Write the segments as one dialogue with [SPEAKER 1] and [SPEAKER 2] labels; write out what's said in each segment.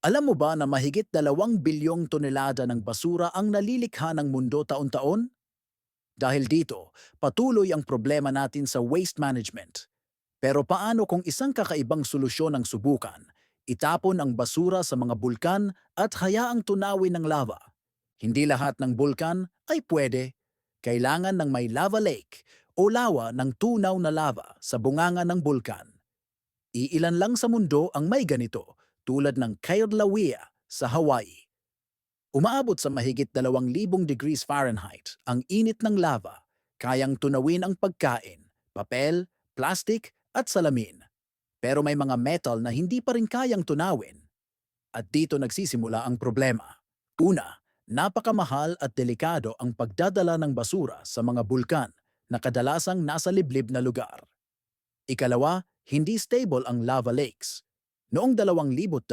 [SPEAKER 1] Alam mo ba na mahigit 2 bilyong tonelada ng basura ang nalilikha ng mundo taon-taon? Dahil dito, patuloy ang problema natin sa waste management. Pero paano kung isang kakaibang solusyon ang subukan? Itapon ang basura sa mga bulkan at hayaang tunawin ng lava. Hindi lahat ng bulkan ay pwede. Kailangan ng may lava lake o lawa ng tunaw na lava sa bunganga ng bulkan. Iilan lang sa mundo ang may ganito, tulad ng Kilauea sa Hawaii. Umaabot sa mahigit 2,000 degrees Fahrenheit ang init ng lava, kayang tunawin ang pagkain, papel, plastic at salamin. Pero may mga metal na hindi pa rin kayang tunawin. At dito nagsisimula ang problema. Una, napakamahal at delikado ang pagdadala ng basura sa mga bulkan na kadalasang nasa liblib na lugar. Ikalawa, hindi stable ang lava lakes. Noong 2002,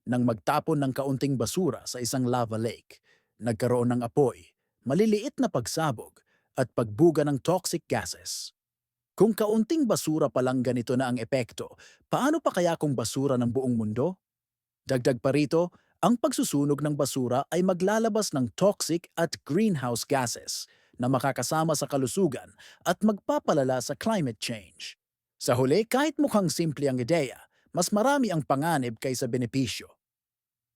[SPEAKER 1] nang magtapon ng kaunting basura sa isang lava lake, nagkaroon ng apoy, maliliit na pagsabog, at pagbuga ng toxic gases. Kung kaunting basura pa lang ganito na ang epekto, paano pa kaya kung basura ng buong mundo? Dagdag pa rito, ang pagsusunog ng basura ay maglalabas ng toxic at greenhouse gases na makakasama sa kalusugan at magpapalala sa climate change. Sa huli, kahit mukhang simple ang ideya, mas marami ang panganib kaysa benepisyo.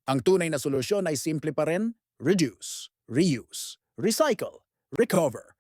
[SPEAKER 1] Ang tunay na solusyon ay simple pa rin: reduce, reuse, recycle, recover.